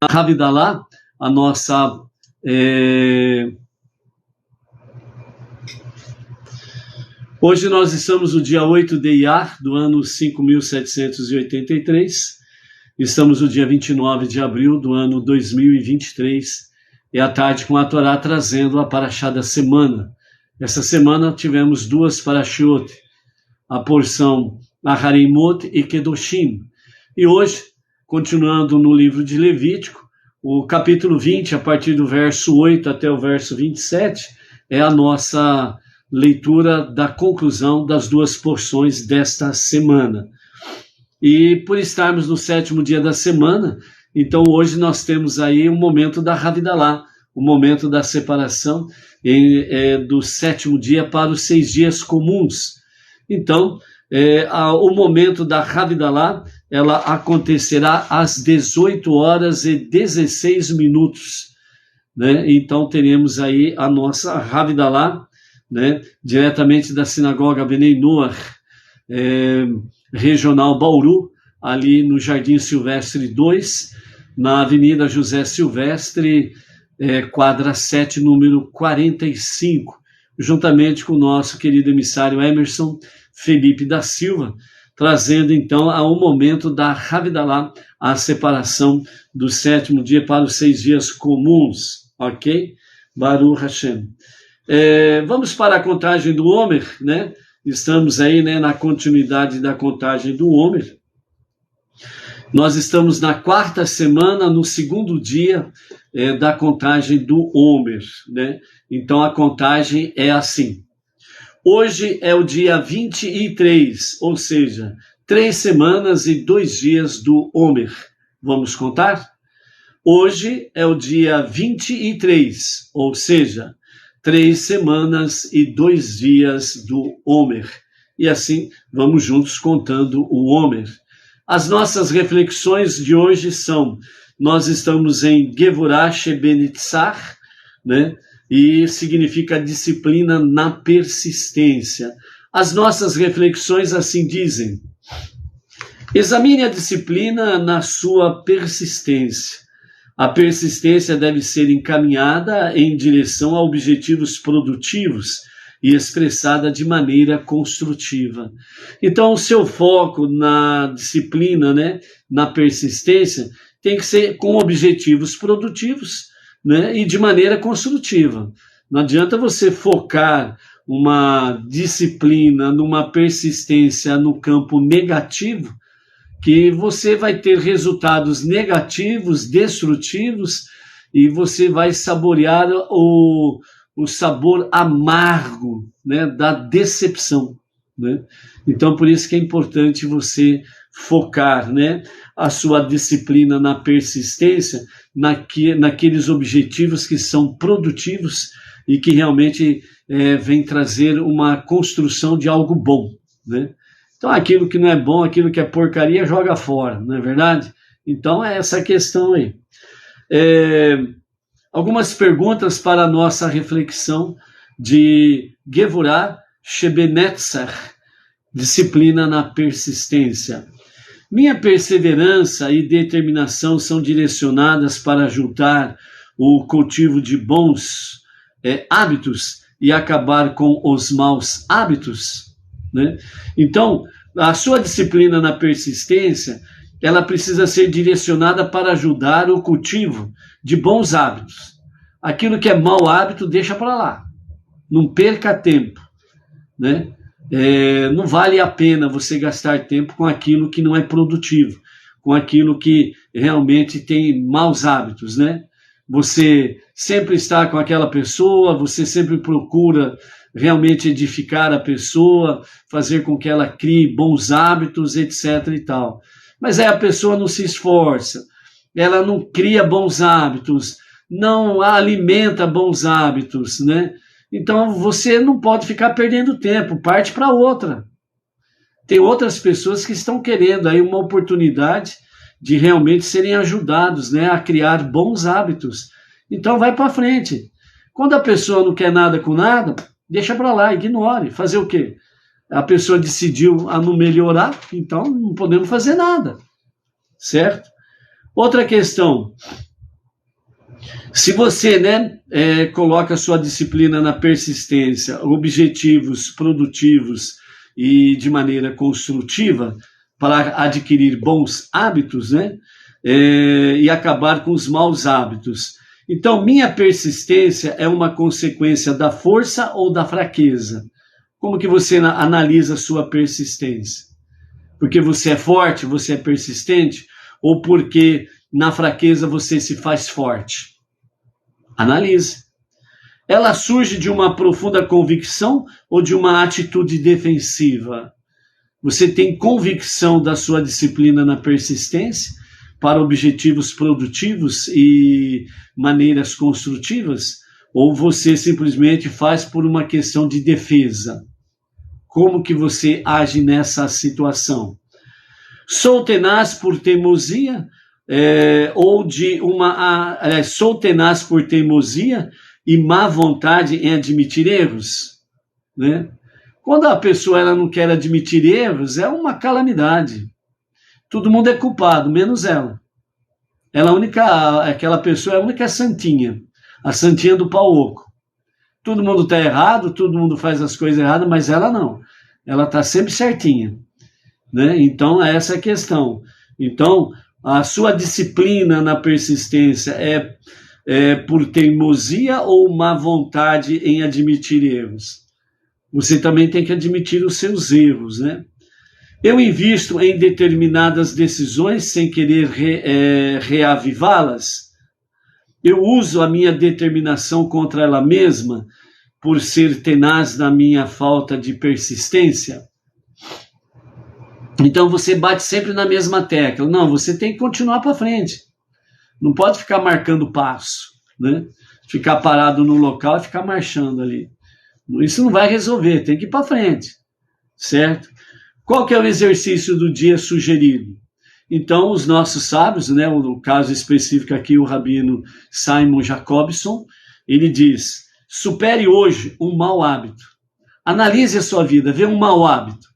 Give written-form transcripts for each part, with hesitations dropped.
Havidalá, a nossa hoje nós estamos no dia 8 de Iyar, do ano 5783, estamos no dia 29 de abril do ano 2023, e à tarde com a Torá trazendo a Parashá da semana. Essa semana tivemos duas Parashot, a porção Aharimot e Kedoshim, e hoje, continuando no livro de Levítico, o capítulo 20, a partir do verso 8 até o verso 27, é a nossa leitura da conclusão das duas porções desta semana. E por estarmos no sétimo dia da semana, então hoje nós temos aí um momento da Havidalá, o momento da separação do sétimo dia para os 6 dias comuns. Então, o momento da Havidalá, ela acontecerá às 18h16, né? Então teremos aí a nossa Havidalá, né? Diretamente da sinagoga Benei Noach, regional Bauru, ali no Jardim Silvestre 2, na Avenida José Silvestre, quadra 7, número 45, juntamente com o nosso querido emissário Emerson Felipe da Silva, trazendo então ao momento da Havidalá, a separação do sétimo dia para os 6 dias comuns, ok? Baruch Hashem. Vamos para a contagem do Homer, né? Estamos aí, né, na continuidade da contagem do Homer. Nós estamos na 4ª semana, no 2º dia da contagem do Homer, né? Então a contagem é assim. Hoje é o dia 23, ou seja, 3 semanas e 2 dias do Homer. Vamos contar? Hoje é o dia 23, ou seja, 3 semanas e 2 dias do Homer. E assim, vamos juntos contando o Homer. As nossas reflexões de hoje são, nós estamos em Gevurah Shebenitzach, né? E significa disciplina na persistência. As nossas reflexões assim dizem: examine a disciplina na sua persistência. A persistência deve ser encaminhada em direção a objetivos produtivos e expressada de maneira construtiva. Então, o seu foco na disciplina, né, na persistência, tem que ser com objetivos produtivos, né, e de maneira construtiva. Não adianta você focar uma disciplina numa persistência no campo negativo, que você vai ter resultados negativos, destrutivos, e você vai saborear o sabor amargo, né, da decepção, né? Então, por isso que é importante você focar, né, a sua disciplina na persistência, naqueles objetivos que são produtivos e que realmente vem trazer uma construção de algo bom, né? Então, aquilo que não é bom, aquilo que é porcaria, joga fora, não é verdade? Então, é essa questão aí. Algumas perguntas para a nossa reflexão de Gevurah Shebenitzach, disciplina na persistência. Minha perseverança e determinação são direcionadas para juntar o cultivo de bons hábitos e acabar com os maus hábitos, né? Então, a sua disciplina na persistência, ela precisa ser direcionada para ajudar o cultivo de bons hábitos. Aquilo que é mau hábito, deixa para lá. Não perca tempo, né? Não vale a pena você gastar tempo com aquilo que não é produtivo, com aquilo que realmente tem maus hábitos, né? Você sempre está com aquela pessoa, você sempre procura realmente edificar a pessoa, fazer com que ela crie bons hábitos, etc. e tal. Mas aí a pessoa não se esforça, ela não cria bons hábitos, não alimenta bons hábitos, né? Então você não pode ficar perdendo tempo, parte para outra. Tem outras pessoas que estão querendo aí uma oportunidade de realmente serem ajudados, né, a criar bons hábitos. Então vai para frente. Quando a pessoa não quer nada com nada, deixa para lá, ignore. Fazer o quê? A pessoa decidiu a não melhorar, então não podemos fazer nada, certo? Outra questão, Se você, né, coloca a sua disciplina na persistência, objetivos produtivos e de maneira construtiva para adquirir bons hábitos, né, e acabar com os maus hábitos. Então, minha persistência é uma consequência da força ou da fraqueza? Como que você analisa a sua persistência? Porque você é forte, você é persistente, ou porque na fraqueza você se faz forte? Analise. Ela surge de uma profunda convicção ou de uma atitude defensiva? Você tem convicção da sua disciplina na persistência para objetivos produtivos e maneiras construtivas? Ou você simplesmente faz por uma questão de defesa? Como que você age nessa situação? Sou tenaz por teimosia? Sou tenaz por teimosia e má vontade em admitir erros, né? Quando a pessoa ela não quer admitir erros, é uma calamidade. Todo mundo é culpado, menos ela. Aquela pessoa é a única santinha, a santinha do pau oco. Todo mundo está errado, todo mundo faz as coisas erradas, mas ela não. Ela está sempre certinha, né? Então, essa é a questão. Então, a sua disciplina na persistência é por teimosia ou má vontade em admitir erros? Você também tem que admitir os seus erros, né? Eu invisto em determinadas decisões sem querer reavivá-las? Eu uso a minha determinação contra ela mesma por ser tenaz na minha falta de persistência? Então você bate sempre na mesma tecla. Não, você tem que continuar para frente. Não pode ficar marcando passo, né? Ficar parado no local e ficar marchando ali. Isso não vai resolver, tem que ir para frente, certo? Qual que é o exercício do dia sugerido? Então, os nossos sábios, né, no caso específico aqui, o rabino Simon Jacobson, ele diz: supere hoje um mau hábito. Analise a sua vida, vê um mau hábito.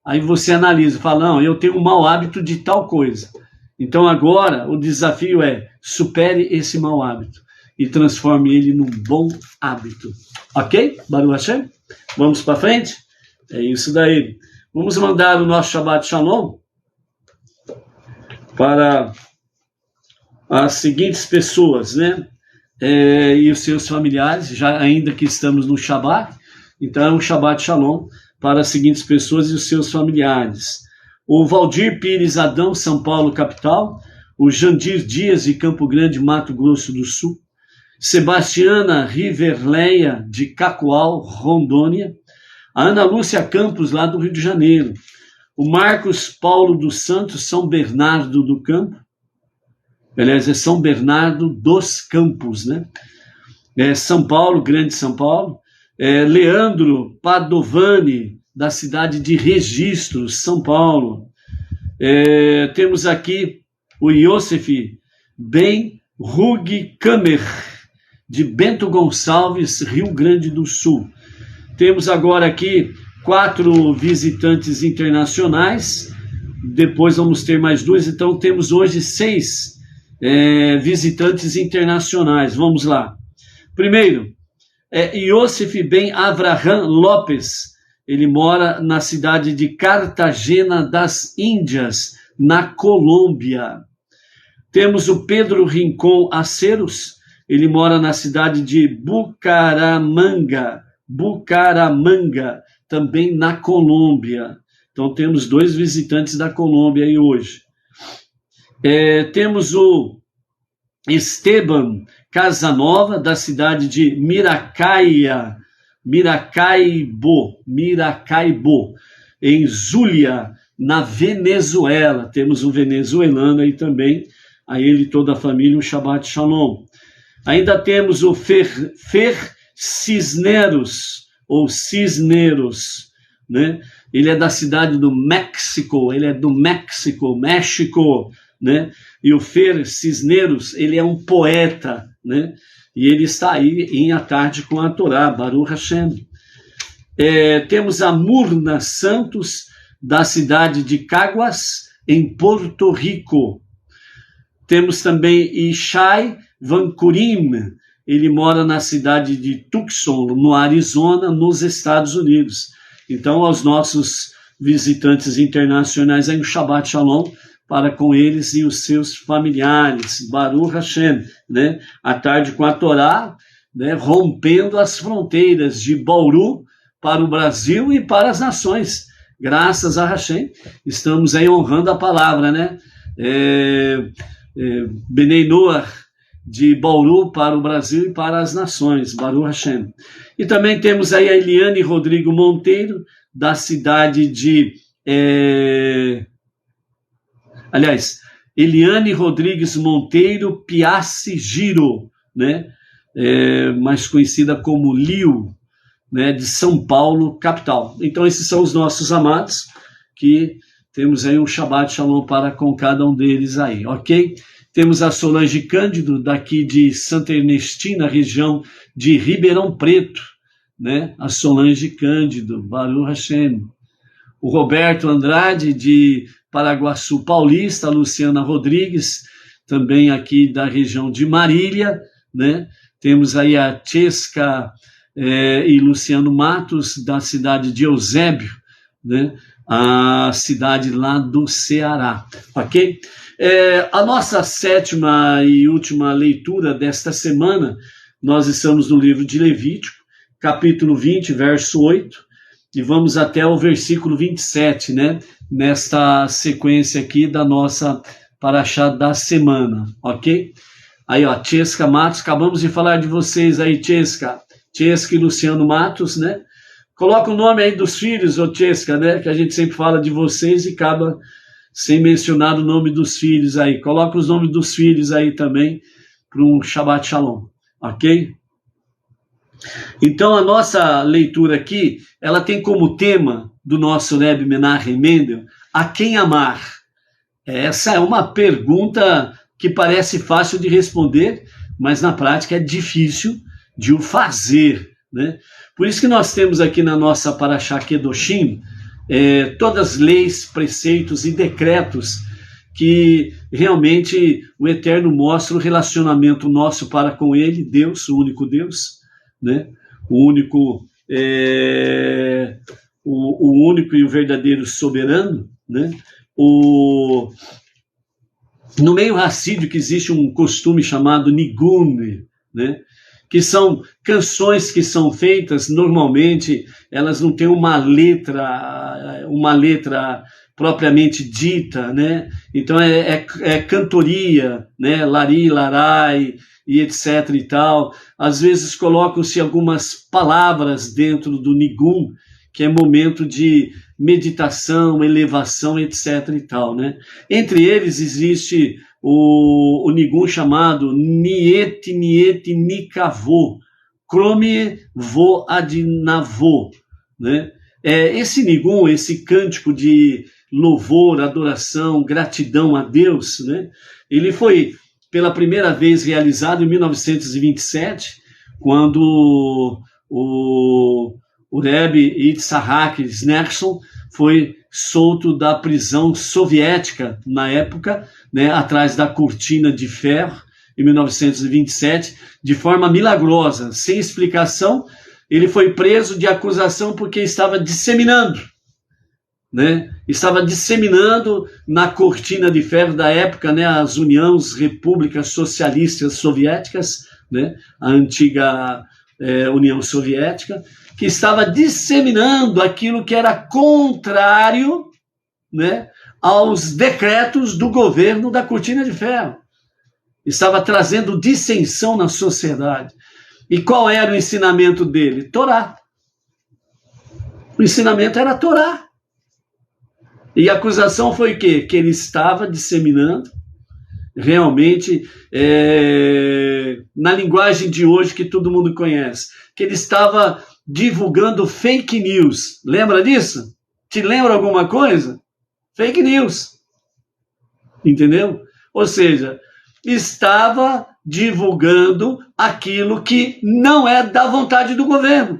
Aí você analisa, fala, não, eu tenho um mau hábito de tal coisa. Então agora o desafio é, supere esse mau hábito e transforme ele num bom hábito. Ok? Baruch Hashem? Vamos para frente? É isso daí. Vamos mandar o nosso Shabbat Shalom para as seguintes pessoas, né? E os seus familiares, já ainda que estamos no Shabbat. Então é um Shabbat Shalom para as seguintes pessoas e os seus familiares. O Valdir Pires Adão, São Paulo, capital. O Jandir Dias, de Campo Grande, Mato Grosso do Sul. Sebastiana Riverleia, de Cacoal, Rondônia. A Ana Lúcia Campos, lá do Rio de Janeiro. O Marcos Paulo dos Santos, São Bernardo do Campo. Aliás, é São Bernardo dos Campos, né? São Paulo, Grande São Paulo. Leandro Padovani, da cidade de Registro, São Paulo. Temos aqui o Yosef Ben Rug Kamer, de Bento Gonçalves, Rio Grande do Sul. Temos agora aqui 4 visitantes internacionais, depois vamos ter mais 2, então temos hoje 6 visitantes internacionais. Vamos lá. Primeiro, Yosef Ben Avraham Lopes, ele mora na cidade de Cartagena das Índias, na Colômbia. Temos o Pedro Rincon Aceros, ele mora na cidade de Bucaramanga, também na Colômbia. Então temos 2 visitantes da Colômbia aí hoje. Temos o Esteban Casanova, da cidade de Miracaibo, em Zulia, na Venezuela. Temos um venezuelano aí também, a ele e toda a família, um Shabbat Shalom. Ainda temos o Fer Cisneros, né? Ele é da cidade do México, México, né? E o Fer Cisneros, ele é um poeta, né? E ele está aí em A Tarde com a Torá, Baruch Hashem. Temos a Murna Santos, da cidade de Caguas, em Porto Rico. Temos também Ishai Vancurim, ele mora na cidade de Tucson, no Arizona, nos Estados Unidos. Então, aos nossos visitantes internacionais, aí um Shabbat Shalom para com eles e os seus familiares. Baruch Hashem, né? À tarde com a Torá, né? Rompendo as fronteiras de Bauru para o Brasil e para as nações. Graças a Hashem, estamos aí honrando a palavra, né? Benei Noach, de Bauru para o Brasil e para as nações, Baruch Hashem. E também temos aí a Eliane Rodrigo Monteiro, da cidade de... Eliane Rodrigues Monteiro Piassi Giro, né? Mais conhecida como Liu, né? De São Paulo, capital. Então esses são os nossos amados, que temos aí um Shabbat Shalom para com cada um deles aí, ok? Temos a Solange Cândido, daqui de Santa Ernestina, região de Ribeirão Preto, né? A Solange Cândido, Baruch Hashem. O Roberto Andrade, de Paraguaçu Paulista, a Luciana Rodrigues, também aqui da região de Marília, né? Temos aí a Chesca e Luciano Matos, da cidade de Eusébio, né? A cidade lá do Ceará, ok? A nossa sétima e última leitura desta semana, nós estamos no livro de Levítico, capítulo 20, verso 8, e vamos até o versículo 27, né? Nesta sequência aqui da nossa paraxá da semana, ok? Aí, ó, Chesca Matos, acabamos de falar de vocês aí, Chesca e Luciano Matos, né? Coloca o nome aí dos filhos, ô Chesca, né? Que a gente sempre fala de vocês e acaba sem mencionar o nome dos filhos aí. Coloca os nomes dos filhos aí também para um Shabbat Shalom, ok? Então, a nossa leitura aqui, ela tem como tema do nosso Rebbe Menachem Mendel, a quem amar? Essa é uma pergunta que parece fácil de responder, mas na prática é difícil de o fazer, né? Por isso que nós temos aqui na nossa Parashá Kedoshim, todas as leis, preceitos e decretos que realmente o Eterno mostra o relacionamento nosso para com Ele, Deus, o único Deus, né? O único e o verdadeiro soberano, né? No meio racídico existe um costume chamado nigun, né? Que são canções que são feitas, normalmente elas não têm uma letra propriamente dita, né? Então é cantoria, né? Lari, larai, e etc e tal. Às vezes colocam-se algumas palavras dentro do nigun, que é momento de meditação, elevação, etc e tal, né? Entre eles existe o nigun chamado Niet Nikavô, Kromie Vo Adinavô, né? Esse nigun, esse cântico de louvor, adoração, gratidão a Deus, né? Ele foi pela primeira vez realizado em 1927, quando o Rebbe Yitzhak Schneerson foi solto da prisão soviética na época, né, atrás da cortina de ferro, em 1927, de forma milagrosa, sem explicação. Ele foi preso de acusação porque estava disseminando, né? Estava disseminando na cortina de ferro da época, né, as repúblicas socialistas soviéticas, né, a antiga União Soviética, que estava disseminando aquilo que era contrário, né, aos decretos do governo da cortina de ferro. Estava trazendo dissensão na sociedade. E qual era o ensinamento dele? Torá. O ensinamento era Torá. E a acusação foi o quê? Que ele estava disseminando, realmente, na linguagem de hoje que todo mundo conhece, que ele estava divulgando fake news. Lembra disso? Te lembra alguma coisa? Fake news. Entendeu? Ou seja, estava divulgando aquilo que não é da vontade do governo.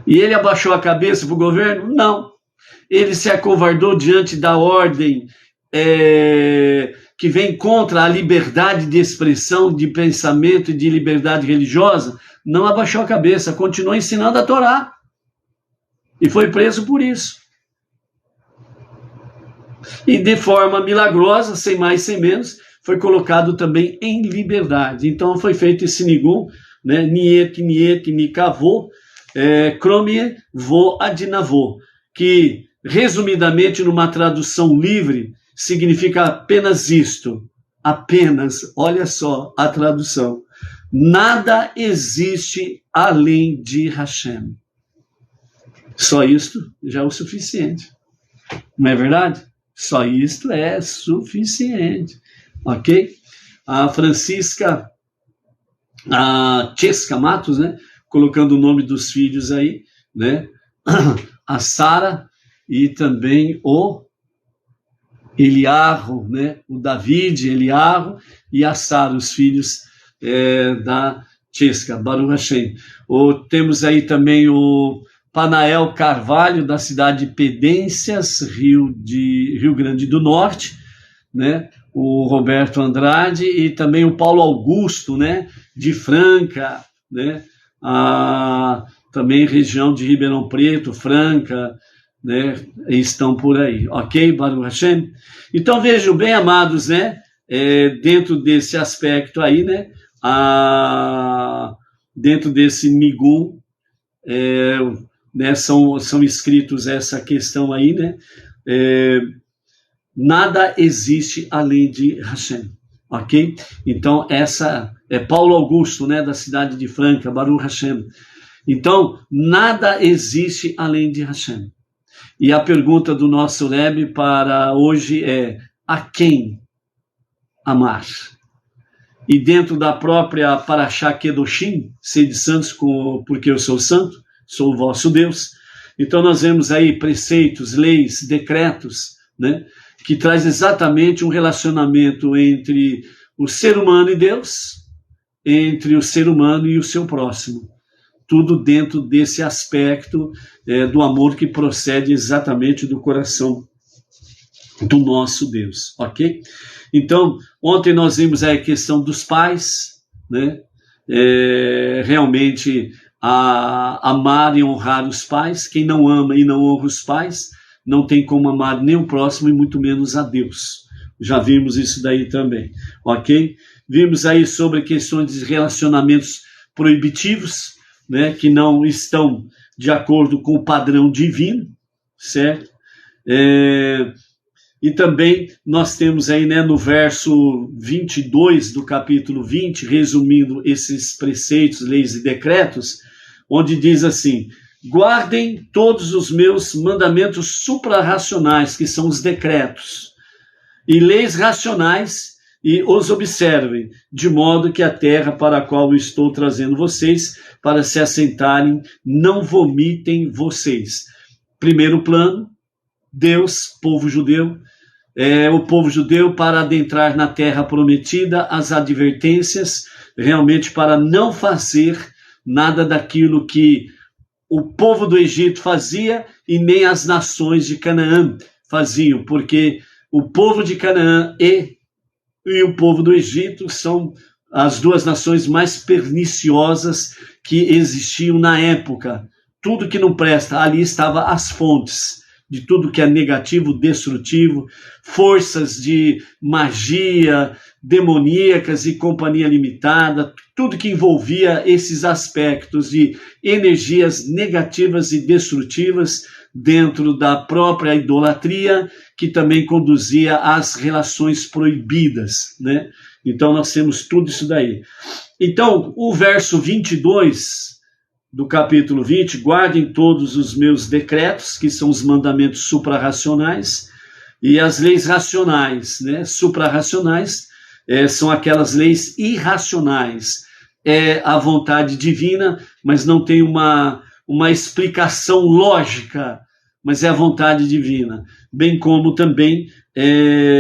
E ele abaixou a cabeça para o governo? Não. Ele se acovardou diante da ordem que vem contra a liberdade de expressão, de pensamento e de liberdade religiosa, não abaixou a cabeça, continuou ensinando a Torá. E foi preso por isso. E de forma milagrosa, sem mais, sem menos, foi colocado também em liberdade. Então foi feito esse nigum, né? Niet, nikavô, kromie, vo, adinavô, que, resumidamente, numa tradução livre, significa apenas isto. Apenas, olha só a tradução. Nada existe além de Hashem. Só isto já é o suficiente. Não é verdade? Só isto é suficiente. Ok? A Francisca, a Chesca Matos, né? Colocando o nome dos filhos aí, né? A Sara e também o Eliarro, né? O David, Eliarro e a Sara, os filhos da Chesca, Baruch Hashem. Temos aí também o Panael Carvalho, da cidade de Pedências, Rio Grande do Norte, né? O Roberto Andrade e também o Paulo Augusto, né? De Franca, né? Também região de Ribeirão Preto, Franca, né? Estão por aí, ok? Baruch Hashem. Então vejam bem, amados, né? Dentro desse aspecto aí, né? Dentro desse nigum, né, são escritos essa questão aí, né? Nada existe além de Hashem, ok? Então essa é Paulo Augusto, né, da cidade de Franca, Baruch Hashem. Então nada existe além de Hashem. E a pergunta do nosso Rebbe para hoje é: a quem amar? E dentro da própria Parashá Kedoshim, sede santos porque eu sou santo, sou o vosso Deus. Então nós vemos aí preceitos, leis, decretos, né, que traz exatamente um relacionamento entre o ser humano e Deus, entre o ser humano e o seu próximo. Tudo dentro desse aspecto do amor que procede exatamente do coração do nosso Deus, ok? Então, ontem nós vimos a questão dos pais, né? Realmente amar e honrar os pais. Quem não ama e não honra os pais não tem como amar nem o próximo e muito menos a Deus. Já vimos isso daí também, ok? Vimos aí sobre questões de relacionamentos proibitivos, né, que não estão de acordo com o padrão divino, certo? E também nós temos aí, né, no verso 22 do capítulo 20, resumindo esses preceitos, leis e decretos, onde diz assim: guardem todos os meus mandamentos suprarracionais, que são os decretos, e leis racionais, e os observem, de modo que a terra para a qual eu estou trazendo vocês, para se assentarem, não vomitem vocês. Primeiro plano, Deus, povo judeu, o povo judeu para adentrar na terra prometida, as advertências, realmente para não fazer nada daquilo que o povo do Egito fazia e nem as nações de Canaã faziam, porque o povo de Canaã e o povo do Egito são as duas nações mais perniciosas que existiam na época. Tudo que não presta, ali estavam as fontes de tudo que é negativo, destrutivo, forças de magia, demoníacas e companhia limitada, tudo que envolvia esses aspectos de energias negativas e destrutivas dentro da própria idolatria, que também conduzia às relações proibidas, né? Então nós temos tudo isso daí. Então, o verso 22 do capítulo 20, guardem todos os meus decretos, que são os mandamentos suprarracionais, e as leis racionais, né? Suprarracionais são aquelas leis irracionais. É a vontade divina, mas não tem uma explicação lógica, mas é a vontade divina. Bem como também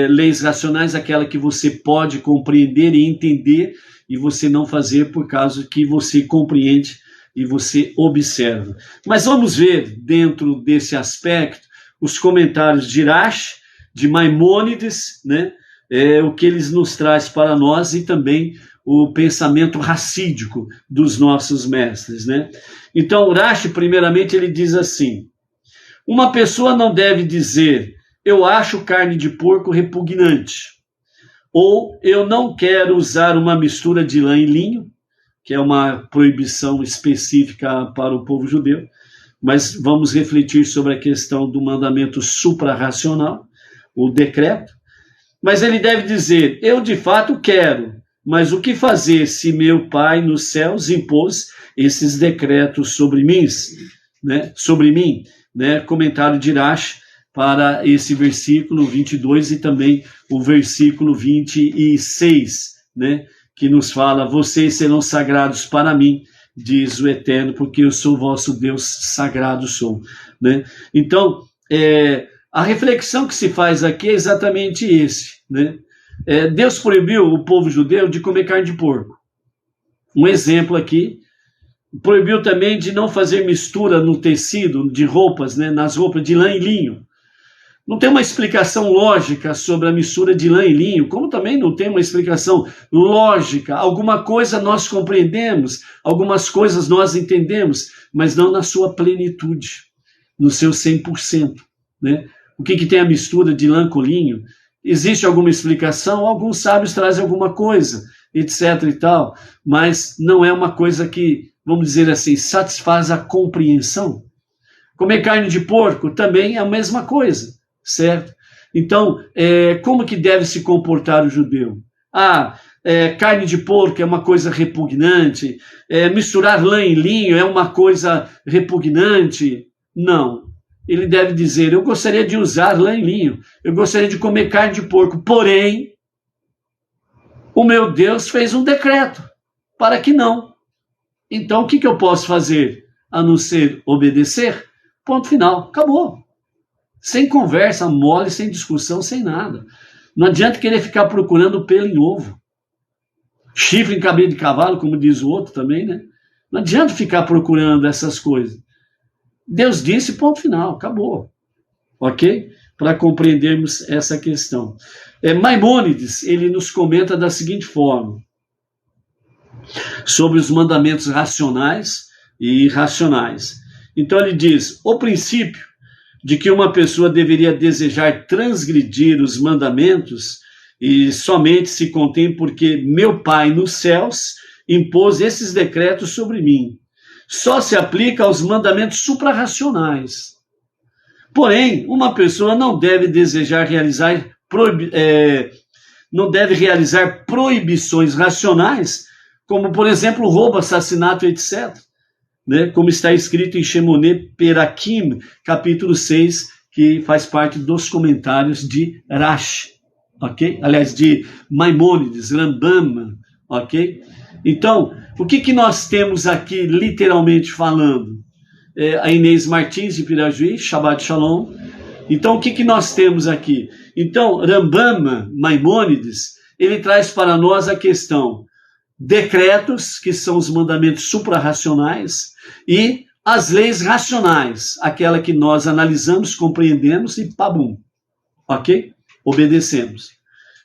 leis racionais, aquela que você pode compreender e entender, e você não fazer por causa que você compreende e você observa. Mas vamos ver, dentro desse aspecto, os comentários de Irash, de Maimônides, né? o que eles nos traz para nós e também o pensamento racídico dos nossos mestres, né? Então, Urashi, primeiramente, ele diz assim: uma pessoa não deve dizer, eu acho carne de porco repugnante, ou eu não quero usar uma mistura de lã e linho, que é uma proibição específica para o povo judeu, mas vamos refletir sobre a questão do mandamento suprarracional, o decreto. Mas ele deve dizer, eu de fato quero, mas o que fazer se meu Pai nos céus impôs esses decretos sobre mim, né? Sobre mim, né? Comentário de Urashi para esse versículo 22 e também o versículo 26, né? Que nos fala, vocês serão sagrados para mim, diz o Eterno, porque eu sou vosso Deus, sagrado sou, né? Então, a reflexão que se faz aqui é exatamente esse, né? Deus proibiu o povo judeu de comer carne de porco. Um exemplo aqui, proibiu também de não fazer mistura no tecido de roupas, né? Nas roupas de lã e linho. Não tem uma explicação lógica sobre a mistura de lã e linho, como também não tem uma explicação lógica. Alguma coisa nós compreendemos, algumas coisas nós entendemos, mas não na sua plenitude, no seu 100%. Né? O que tem a mistura de lã com linho? Existe alguma explicação? Alguns sábios trazem alguma coisa, etc. e tal, mas não é uma coisa que, vamos dizer assim, satisfaz a compreensão. Comer carne de porco também é a mesma coisa. Certo? Então, como que deve se comportar o judeu? Carne de porco é uma coisa repugnante, misturar lã e linho é uma coisa repugnante. Não. Ele deve dizer, eu gostaria de usar lã e linho, eu gostaria de comer carne de porco, porém, o meu Deus fez um decreto para que não. Então, o que eu posso fazer? A não ser obedecer? Ponto final. Acabou. Sem conversa mole, sem discussão, sem nada. Não adianta querer ficar procurando pelo em ovo. Chifre em cabelo de cavalo, como diz o outro também, né? Não adianta ficar procurando essas coisas. Deus disse, ponto final, acabou. Ok? Para compreendermos essa questão. Maimônides, ele nos comenta da seguinte forma, sobre os mandamentos racionais e irracionais. Então ele diz, o princípio de que uma pessoa deveria desejar transgredir os mandamentos e somente se contém porque meu Pai nos céus impôs esses decretos sobre mim. Só se aplica aos mandamentos suprarracionais. Porém, uma pessoa não deve desejar realizar proibições racionais, como, por exemplo, roubo, assassinato, etc., né, como está escrito em Shemoneh Perakim, capítulo 6, que faz parte dos comentários de Rashi, ok? Aliás, de Maimônides, Rambam, ok? Então, o que nós temos aqui, literalmente falando? A Inês Martins, de Pirajuí, Shabbat Shalom. Então, o que nós temos aqui? Então, Rambam, Maimônides, ele traz para nós a questão decretos, que são os mandamentos suprarracionais, e as leis racionais, aquela que nós analisamos, compreendemos e pabum, ok? Obedecemos,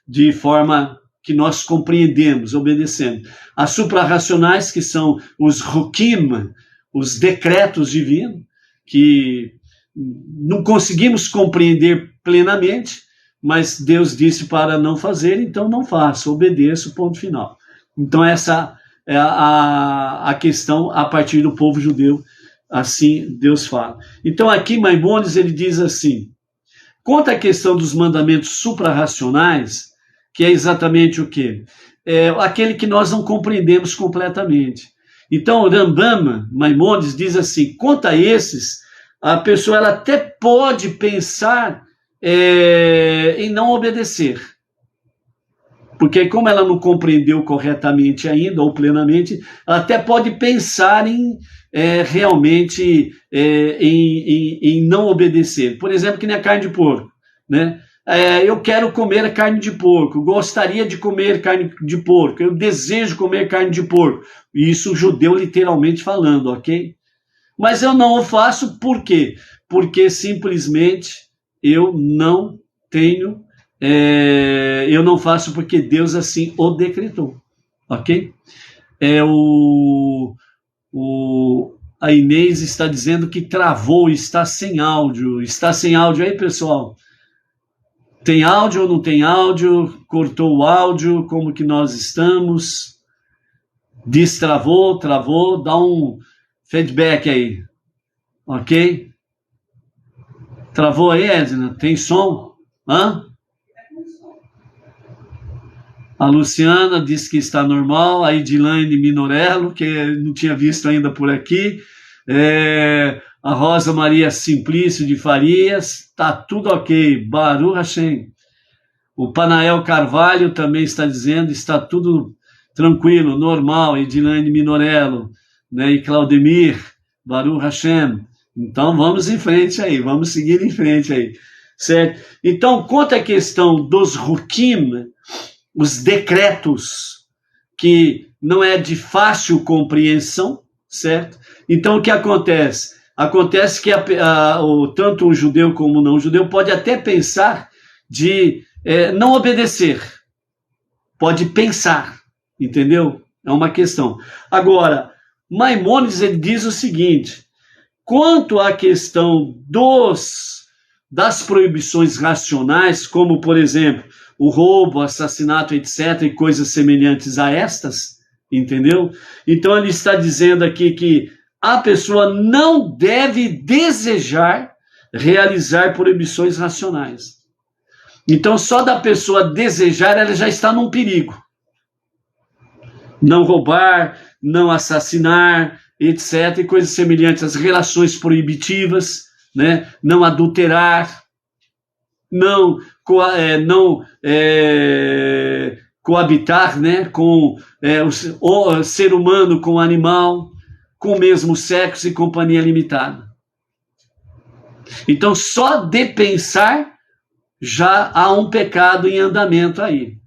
de forma que nós compreendemos, obedecemos. As suprarracionais, que são os hukim, os decretos divinos, que não conseguimos compreender plenamente, mas Deus disse para não fazer, então não faço, obedeço, ponto final. Então essa é a questão a partir do povo judeu, assim Deus fala. Então aqui Maimônides ele diz assim, quanto à questão dos mandamentos suprarracionais, que é exatamente o quê? Aquele que nós não compreendemos completamente. Então Rambam, Maimônides diz assim, quanto a esses, a pessoa ela até pode pensar em não obedecer. Porque como ela não compreendeu corretamente ainda, ou plenamente, ela até pode pensar em realmente em não obedecer. Por exemplo, que nem a carne de porco, né? Eu quero comer a carne de porco, gostaria de comer carne de porco, eu desejo comer carne de porco. Isso o judeu literalmente falando, ok? Mas eu não o faço por quê? Porque simplesmente eu não tenho eu não faço porque Deus assim o decretou, ok? A Inês está dizendo que travou, está sem áudio. Está sem áudio aí, pessoal? Tem áudio ou não tem áudio? Cortou o áudio? Como que nós estamos? Destravou, travou? Dá um feedback aí, ok? Travou aí, Edna? Tem som? Hã? A Luciana disse que está normal, a Edilane Minorello, que não tinha visto ainda por aqui, a Rosa Maria Simplício de Farias, está tudo ok, Baruch Hashem. O Panael Carvalho também está dizendo, está tudo tranquilo, normal, Edilane Minorello, né, e Claudemir, Baruch Hashem. Então vamos em frente aí, vamos seguir em frente aí, certo? Então, quanto à questão dos Hukim, os decretos, que não é de fácil compreensão, certo? Então, o que acontece? Acontece que tanto o judeu como o não judeu pode até pensar de não obedecer. Pode pensar, entendeu? É uma questão. Agora, Maimônides ele diz o seguinte, quanto à questão das proibições racionais, como, por exemplo, o roubo, assassinato, etc., e coisas semelhantes a estas, entendeu? Então ele está dizendo aqui que a pessoa não deve desejar realizar proibições racionais. Então só da pessoa desejar, ela já está num perigo. Não roubar, não assassinar, etc., e coisas semelhantes às relações proibitivas, né? Não adulterar, não coabitar, né, com o ser humano com o animal, com o mesmo sexo e companhia limitada. Então, só de pensar, já há um pecado em andamento aí.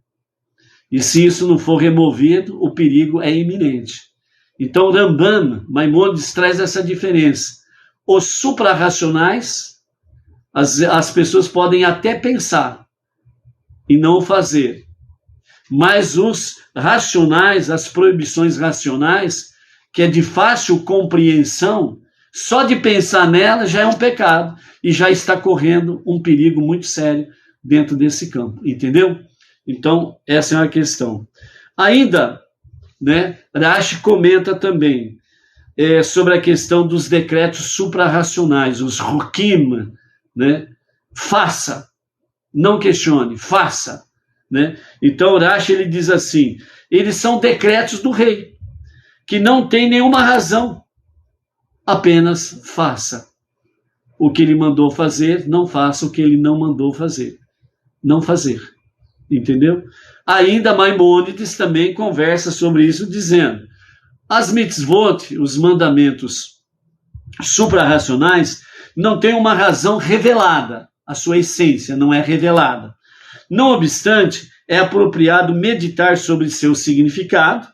E se isso não for removido, o perigo é iminente. Então, Rambam, Maimônides, traz essa diferença. Os suprarracionais, as pessoas podem até pensar e não fazer. Mas os racionais, as proibições racionais, que é de fácil compreensão, só de pensar nela já é um pecado e já está correndo um perigo muito sério dentro desse campo, entendeu? Então, essa é uma questão. Ainda, né, Rashi comenta também sobre a questão dos decretos suprarracionais, os Hukim, né? Faça, não questione, faça, né? Então Rashi ele diz assim, eles são decretos do rei, que não tem nenhuma razão, apenas faça o que ele mandou fazer, não faça o que ele não mandou fazer, não fazer, entendeu? Ainda Maimônides também conversa sobre isso, dizendo, as mitzvot, os mandamentos suprarracionais, não tem uma razão revelada, a sua essência não é revelada. Não obstante, é apropriado meditar sobre seu significado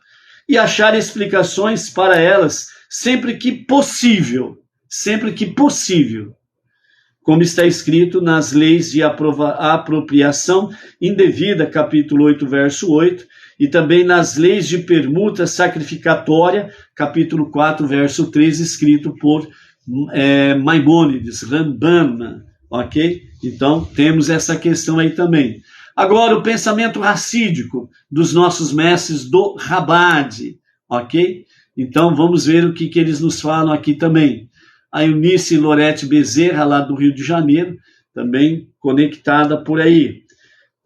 e achar explicações para elas sempre que possível, como está escrito nas leis de apropriação indevida, capítulo 8, verso 8, e também nas leis de permuta sacrificatória, capítulo 4, verso 3, escrito por Maimônides, Rambam, ok? Então, temos essa questão aí também. Agora, o pensamento racídico dos nossos mestres do Rabad, ok? Então, vamos ver o que eles nos falam aqui também. A Eunice Lorete Bezerra, lá do Rio de Janeiro, também conectada por aí.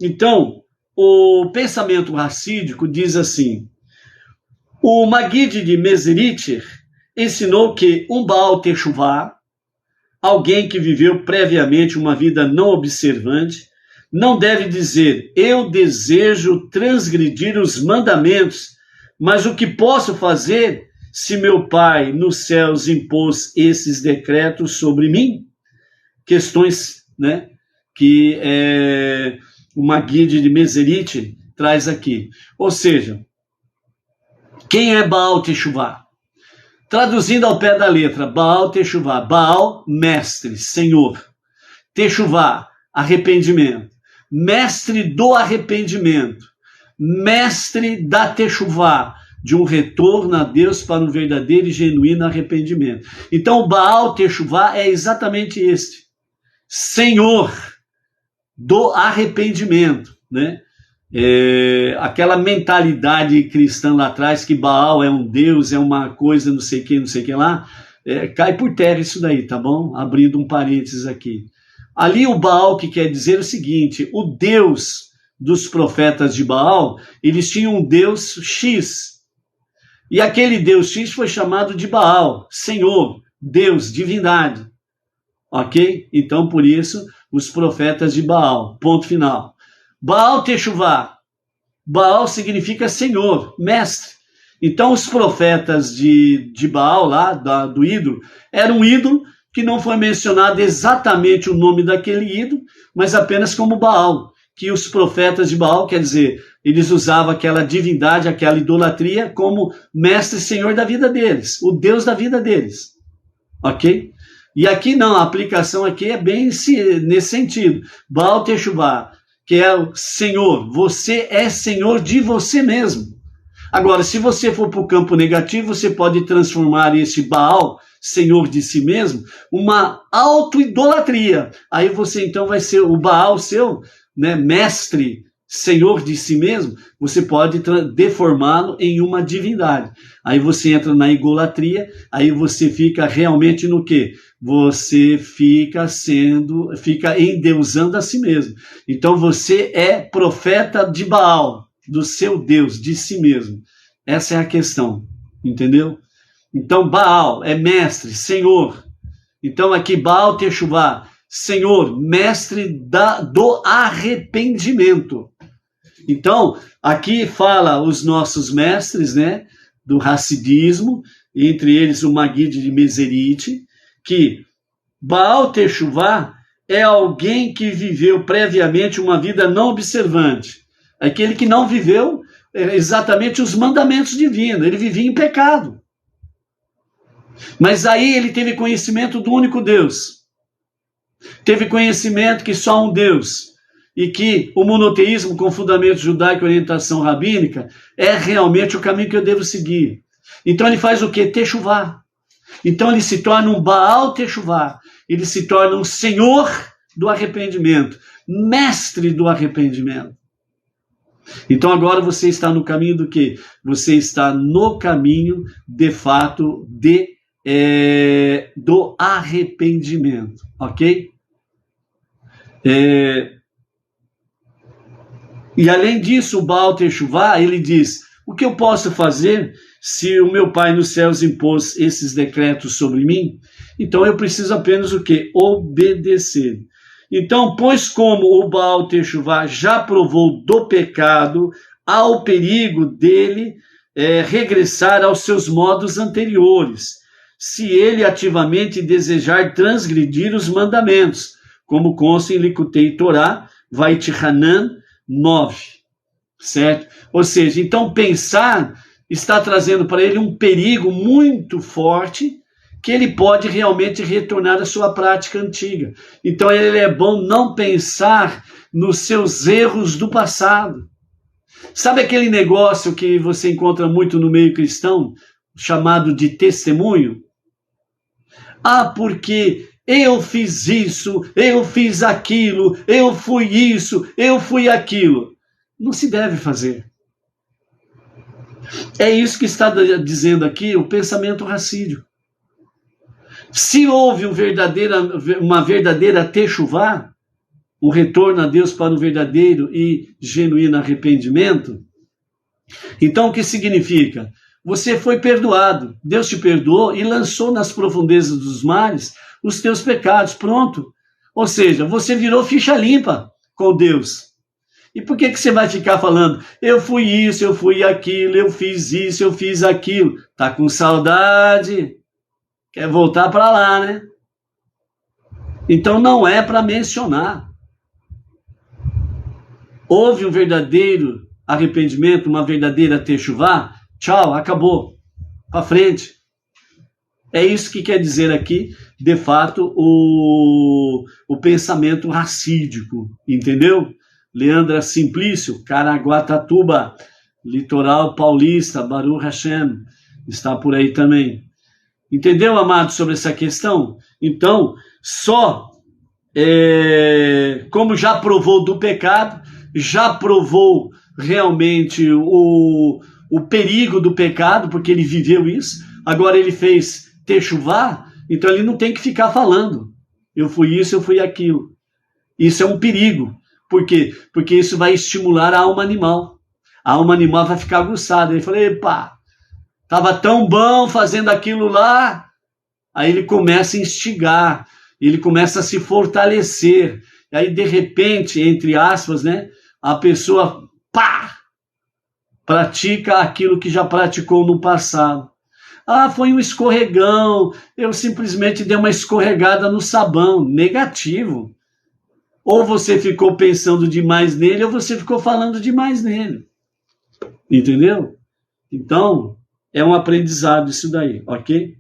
Então, o pensamento racídico diz assim, o Maguide de Mezritcher ensinou que um Baal Teshuvah, alguém que viveu previamente uma vida não observante, não deve dizer, eu desejo transgredir os mandamentos, mas o que posso fazer se meu Pai nos céus impôs esses decretos sobre mim? Questões, né, que o Maguide de Mezritcher traz aqui. Ou seja, quem é Baal Teshuvah? Traduzindo ao pé da letra, Baal Teshuvah, Baal, mestre, senhor. Teshuvah, arrependimento. mestre do arrependimento, mestre da techuvá, de um retorno a Deus para um verdadeiro e genuíno arrependimento. Então, o Baal Techuvá é exatamente este, Senhor do arrependimento, né? Aquela mentalidade cristã lá atrás, que Baal é um Deus, é uma coisa, não sei o que lá, cai por terra isso daí, tá bom? Abrindo um parênteses aqui. Ali o Baal, que quer dizer o seguinte, o Deus dos profetas de Baal, eles tinham um Deus X, e aquele Deus X foi chamado de Baal, Senhor, Deus, divindade. Ok? Então, por isso, os profetas de Baal. Ponto final. Baal Techuvá. Baal significa Senhor, mestre. Então, os profetas de Baal, lá, do ídolo, era um ídolo que não foi mencionado exatamente o nome daquele ídolo, mas apenas como Baal. Que os profetas de Baal, quer dizer, eles usavam aquela divindade, aquela idolatria como mestre e senhor da vida deles, o Deus da vida deles, ok? E aqui não, a aplicação aqui é bem nesse sentido. Baal Techuvá, que é o Senhor, você é Senhor de você mesmo. Agora, se você for para o campo negativo, você pode transformar esse Baal, Senhor de si mesmo, uma auto-idolatria. Aí você então vai ser o Baal seu, né, mestre, senhor de si mesmo, você pode deformá-lo em uma divindade. Aí você entra na idolatria, aí você fica realmente no quê? Você fica endeusando a si mesmo. Então você é profeta de Baal, do seu Deus, de si mesmo. Essa é a questão, entendeu? Então Baal é mestre, senhor. Então aqui Baal Techuvá, Senhor, mestre do arrependimento. Então, aqui fala os nossos mestres, né, do Hassidismo, entre eles o Maguide de Mezerite, que Baal Techuvá é alguém que viveu previamente uma vida não observante. Aquele que não viveu exatamente os mandamentos divinos, ele vivia em pecado. Mas aí ele teve conhecimento do único Deus. Teve conhecimento que só um Deus, e que o monoteísmo com fundamento judaico e orientação rabínica é realmente o caminho que eu devo seguir. Então ele faz o quê? Techuvá. Então ele se torna um Baal Techuvá, ele se torna um senhor do arrependimento, mestre do arrependimento. Então agora você está no caminho do quê? Você está no caminho, de fato, do arrependimento, ok? E além disso, o Baal Techuvá, ele diz, o que eu posso fazer se o meu Pai nos céus impôs esses decretos sobre mim? Então eu preciso apenas o quê? Obedecer. Então, pois como o Baal Techuvá já provou do pecado, há o perigo dele regressar aos seus modos anteriores, se ele ativamente desejar transgredir os mandamentos, como consta em Likutei Torá, Vaitichanan 9, certo? Ou seja, então pensar está trazendo para ele um perigo muito forte, que ele pode realmente retornar à sua prática antiga. Então ele é bom não pensar nos seus erros do passado. Sabe aquele negócio que você encontra muito no meio cristão, chamado de testemunho? Ah, porque eu fiz isso, eu fiz aquilo, eu fui isso, eu fui aquilo. Não se deve fazer. É isso que está dizendo aqui o pensamento racídico. Se houve uma verdadeira techuvá, um retorno a Deus para um verdadeiro e genuíno arrependimento, então o que significa? Você foi perdoado, Deus te perdoou e lançou nas profundezas dos mares os teus pecados, pronto. Ou seja, você virou ficha limpa com Deus. E por que você vai ficar falando, eu fui isso, eu fui aquilo, eu fiz isso, eu fiz aquilo? Tá com saudade? Quer voltar para lá, né? Então não é para mencionar. Houve um verdadeiro arrependimento, uma verdadeira techuvá, tchau, acabou. Para frente. É isso que quer dizer aqui, de fato, o pensamento racídico, entendeu? Leandra Simplício, Caraguatatuba, Litoral Paulista, Baruch Hashem, está por aí também. Entendeu, amado, sobre essa questão? Então, como já provou do pecado, já provou realmente o perigo do pecado, porque ele viveu isso, agora ele fez techuvá, então ele não tem que ficar falando, eu fui isso, eu fui aquilo. Isso é um perigo. Por quê? Porque isso vai estimular a alma animal. A alma animal vai ficar aguçada. Ele falou, epa, estava tão bom fazendo aquilo lá. Aí ele começa a instigar, ele começa a se fortalecer. E aí, de repente, entre aspas, né, a pessoa, pratica aquilo que já praticou no passado. Ah, foi um escorregão, eu simplesmente dei uma escorregada no sabão. Negativo. Ou você ficou pensando demais nele, ou você ficou falando demais nele. Entendeu? Então, é um aprendizado isso daí, ok?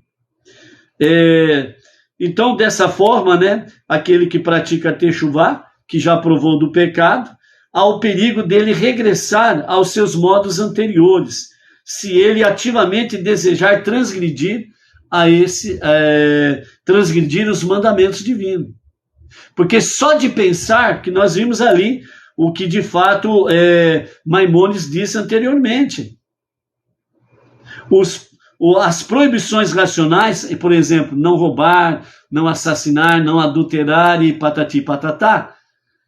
Então, dessa forma, né, aquele que pratica techuvá, que já provou do pecado, há o perigo dele regressar aos seus modos anteriores, se ele ativamente desejar transgredir transgredir os mandamentos divinos. Porque só de pensar, que nós vimos ali o que de fato Maimônides disse anteriormente. As proibições racionais, por exemplo, não roubar, não assassinar, não adulterar e patati patatá.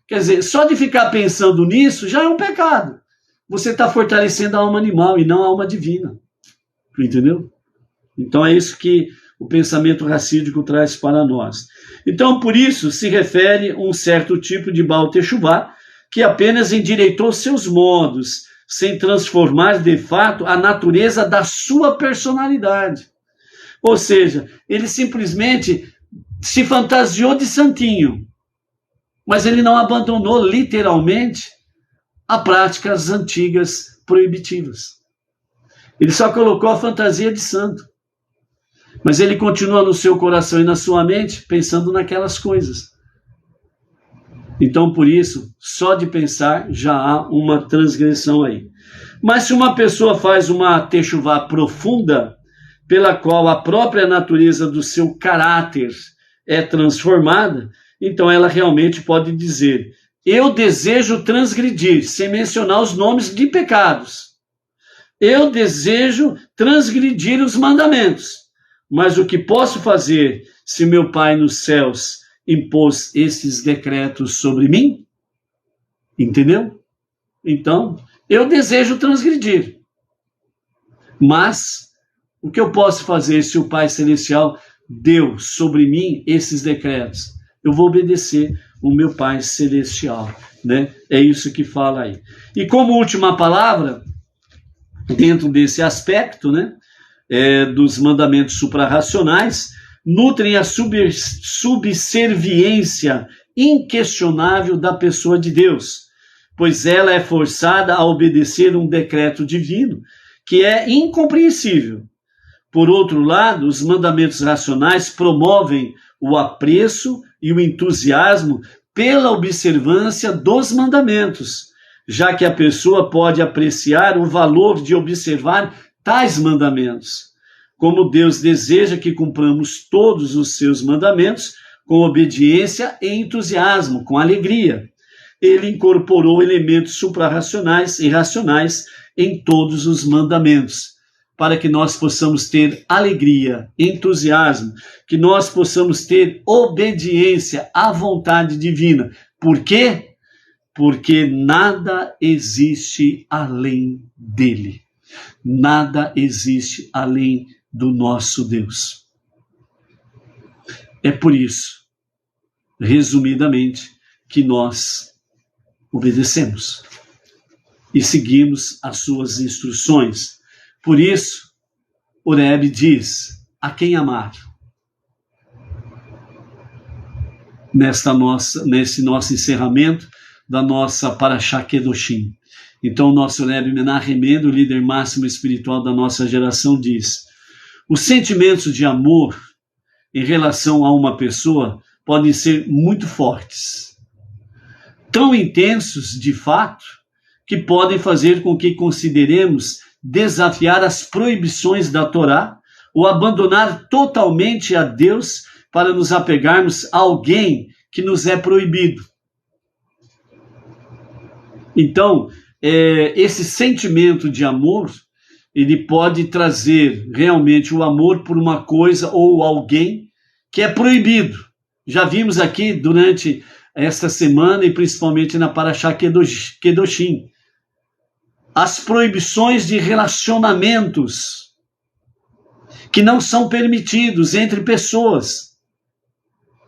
Quer dizer, só de ficar pensando nisso já é um pecado. Você está fortalecendo a alma animal e não a alma divina. Entendeu? Então é isso que o pensamento racídico traz para nós. Então, por isso, se refere a um certo tipo de Baal Teshuvá, que apenas endireitou seus modos, sem transformar, de fato, a natureza da sua personalidade. Ou seja, ele simplesmente se fantasiou de santinho, mas ele não abandonou, literalmente, as práticas antigas proibitivas. Ele só colocou a fantasia de santo. Mas ele continua no seu coração e na sua mente pensando naquelas coisas. Então, por isso, só de pensar já há uma transgressão aí. Mas se uma pessoa faz uma techuvá profunda, pela qual a própria natureza do seu caráter é transformada, então ela realmente pode dizer, eu desejo transgredir, sem mencionar os nomes de pecados. Eu desejo transgredir os mandamentos. Mas o que posso fazer se meu Pai nos céus impôs esses decretos sobre mim? Entendeu? Então, eu desejo transgredir. Mas, o que eu posso fazer se o Pai Celestial deu sobre mim esses decretos? Eu vou obedecer o meu Pai Celestial, né? É isso que fala aí. E como última palavra, dentro desse aspecto, né? Dos mandamentos suprarracionais, nutrem a subserviência inquestionável da pessoa de Deus, pois ela é forçada a obedecer um decreto divino que é incompreensível. Por outro lado, os mandamentos racionais promovem o apreço e o entusiasmo pela observância dos mandamentos, já que a pessoa pode apreciar o valor de observar tais mandamentos. Como Deus deseja que cumpramos todos os seus mandamentos com obediência e entusiasmo, com alegria. Ele incorporou elementos suprarracionais e racionais em todos os mandamentos, para que nós possamos ter alegria, entusiasmo, que nós possamos ter obediência à vontade divina. Por quê? Porque nada existe além dele. Nada existe além do nosso Deus. É por isso, resumidamente, que nós obedecemos e seguimos as suas instruções. Por isso, o Rebbe diz, a quem amar? Nesse nosso encerramento da nossa Parashá Kedoshim. Então, o nosso Rebbe Menachem Mendel, o líder máximo espiritual da nossa geração, diz, os sentimentos de amor em relação a uma pessoa podem ser muito fortes, tão intensos de fato que podem fazer com que consideremos desafiar as proibições da Torá ou abandonar totalmente a Deus para nos apegarmos a alguém que nos é proibido. Então, esse sentimento de amor, ele pode trazer realmente o amor por uma coisa ou alguém que é proibido. Já vimos aqui durante esta semana e principalmente na Parashá Kedoshim, as proibições de relacionamentos que não são permitidos entre pessoas.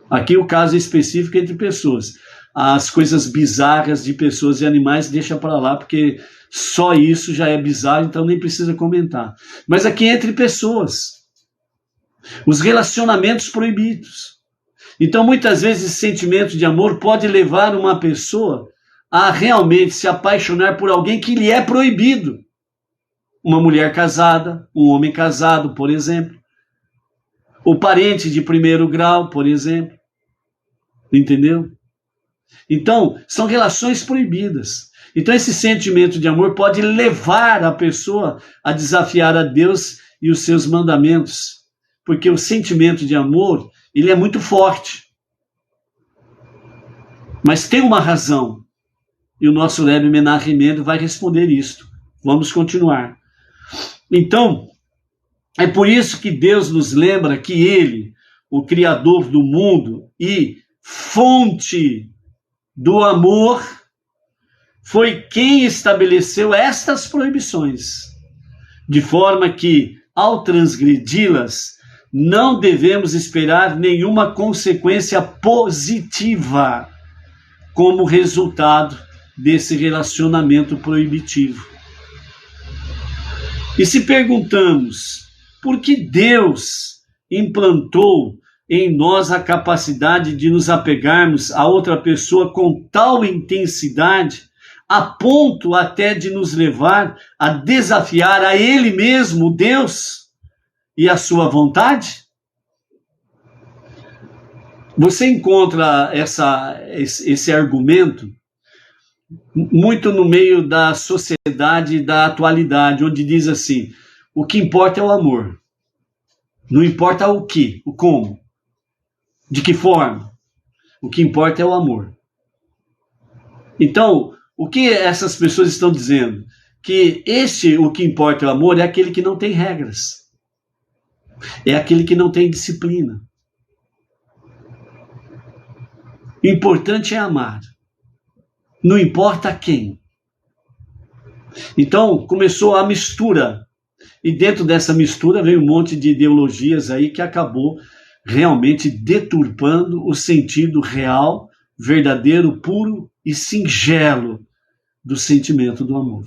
Aqui o caso específico entre pessoas. As coisas bizarras de pessoas e animais deixa para lá, porque só isso já é bizarro, então nem precisa comentar. Mas aqui entre pessoas, os relacionamentos proibidos. Então muitas vezes esse sentimento de amor pode levar uma pessoa a realmente se apaixonar por alguém que lhe é proibido. Uma mulher casada, um homem casado, por exemplo. O parente de primeiro grau, por exemplo. Entendeu? Então, são relações proibidas. Então, esse sentimento de amor pode levar a pessoa a desafiar a Deus e os seus mandamentos. Porque o sentimento de amor, ele é muito forte. Mas tem uma razão. E o nosso Rebbe Menachem Mendel vai responder isto. Vamos continuar. Então, é por isso que Deus nos lembra que Ele, o Criador do mundo e fonte do amor, foi quem estabeleceu estas proibições, de forma que, ao transgredi-las, não devemos esperar nenhuma consequência positiva como resultado desse relacionamento proibitivo. E se perguntamos por que Deus implantou em nós a capacidade de nos apegarmos a outra pessoa com tal intensidade, a ponto até de nos levar a desafiar a Ele mesmo, Deus, e a sua vontade? Você encontra esse argumento muito no meio da sociedade da atualidade, onde diz assim, o que importa é o amor. Não importa o que, o como, de que forma. O que importa é o amor. Então, o que essas pessoas estão dizendo? Que o que importa é o amor, é aquele que não tem regras. É aquele que não tem disciplina. O importante é amar. Não importa quem. Então, começou a mistura. E dentro dessa mistura veio um monte de ideologias aí que acabou realmente deturpando o sentido real, verdadeiro, puro e singelo do sentimento do amor.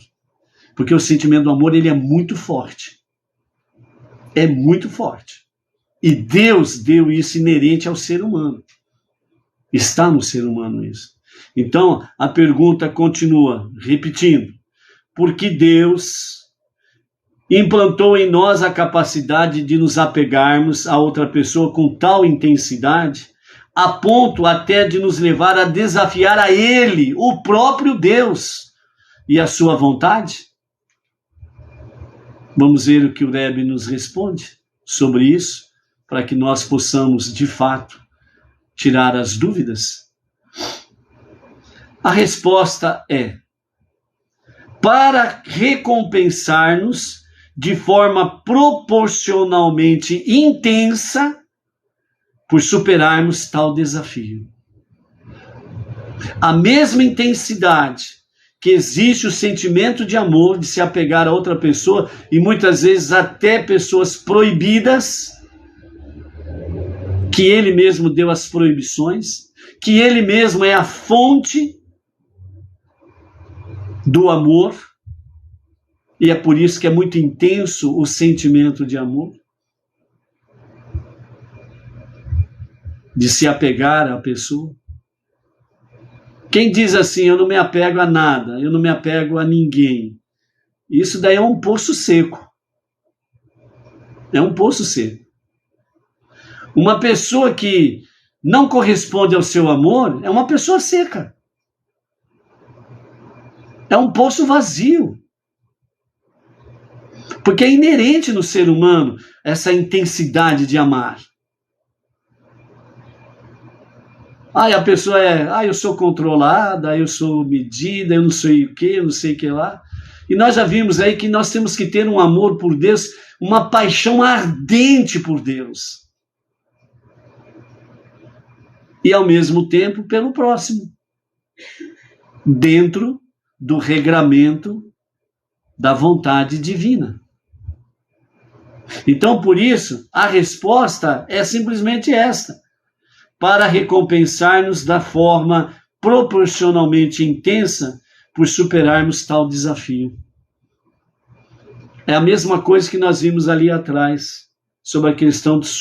Porque o sentimento do amor, ele é muito forte. É muito forte. E Deus deu isso inerente ao ser humano. Está no ser humano isso. Então, a pergunta continua, repetindo. Por que Deus implantou em nós a capacidade de nos apegarmos a outra pessoa com tal intensidade, a ponto até de nos levar a desafiar a Ele, o próprio Deus, e a sua vontade? Vamos ver o que o Rebbe nos responde sobre isso, para que nós possamos, de fato, tirar as dúvidas. A resposta é: para recompensar-nos de forma proporcionalmente intensa por superarmos tal desafio. A mesma intensidade que existe o sentimento de amor, de se apegar a outra pessoa, e muitas vezes até pessoas proibidas, que Ele mesmo deu as proibições, que Ele mesmo é a fonte do amor, e é por isso que é muito intenso o sentimento de amor, de se apegar à pessoa. Quem diz assim, eu não me apego a nada, eu não me apego a ninguém, isso daí é um poço seco. É um poço seco. Uma pessoa que não corresponde ao seu amor é uma pessoa seca. É um poço vazio. Porque é inerente no ser humano essa intensidade de amar. A pessoa eu sou controlada, eu sou medida, eu não sei o que, eu não sei o que lá. E nós já vimos aí que nós temos que ter um amor por Deus, uma paixão ardente por Deus. E ao mesmo tempo pelo próximo. Dentro do regramento da vontade divina. Então, por isso, a resposta é simplesmente esta: para recompensar-nos da forma proporcionalmente intensa por superarmos tal desafio. É a mesma coisa que nós vimos ali atrás, sobre a questão dos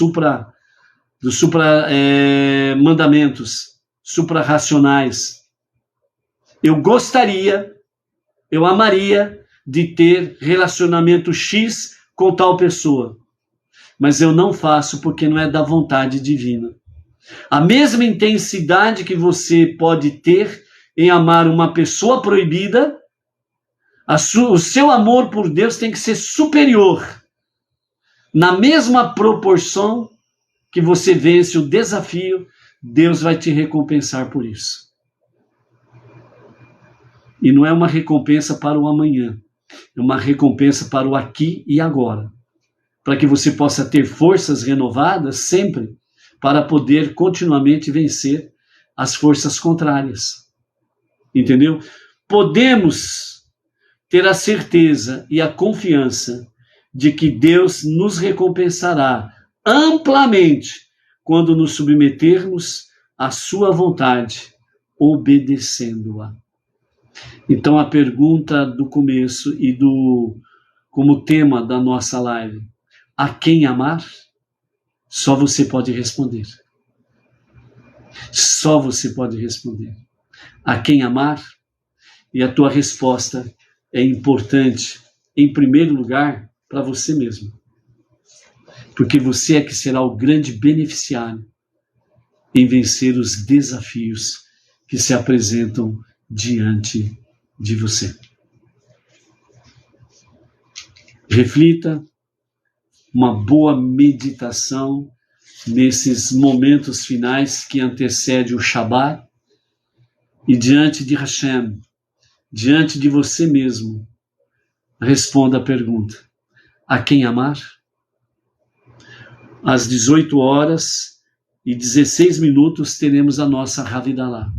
mandamentos, suprarracionais. Eu amaria de ter relacionamento X com tal pessoa, mas eu não faço porque não é da vontade divina. A mesma intensidade que você pode ter em amar uma pessoa proibida, o seu amor por Deus tem que ser superior, na mesma proporção que você vence o desafio, Deus vai te recompensar por isso. E não é uma recompensa para o amanhã, é uma recompensa para o aqui e agora, para que você possa ter forças renovadas sempre, para poder continuamente vencer as forças contrárias. Entendeu? Podemos ter a certeza e a confiança de que Deus nos recompensará amplamente quando nos submetermos à sua vontade, obedecendo-a. Então a pergunta do começo e como tema da nossa live: a quem amar? Só você pode responder. Só você pode responder. A quem amar? E a tua resposta é importante, em primeiro lugar, para você mesmo. Porque você é que será o grande beneficiário em vencer os desafios que se apresentam diante de você. Reflita, uma boa meditação nesses momentos finais que antecedem o Shabat, e diante de Hashem, diante de você mesmo, responda a pergunta: a quem amar? Às 18h16 teremos a nossa Havidalah.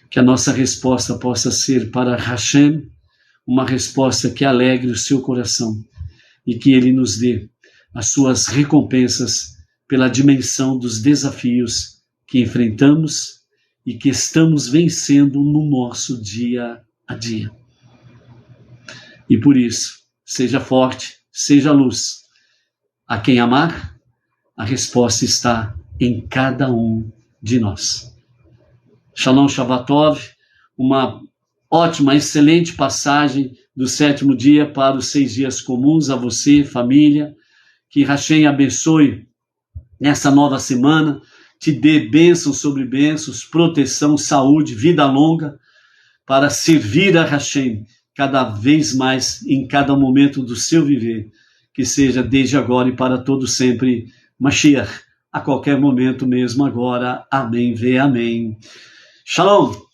Que a nossa resposta possa ser para Hashem uma resposta que alegre o seu coração e que Ele nos dê as suas recompensas pela dimensão dos desafios que enfrentamos e que estamos vencendo no nosso dia a dia. E por isso, seja forte, seja luz. A quem amar, a resposta está em cada um de nós. Shalom Shabbatov, uma ótima, excelente passagem do 7º dia para os 6 dias comuns a você, família. Que Hashem abençoe nessa nova semana, te dê bênçãos sobre bênçãos, proteção, saúde, vida longa, para servir a Hashem cada vez mais em cada momento do seu viver, que seja desde agora e para todo sempre, Mashiach, a qualquer momento mesmo agora. Amém, amém. Shalom.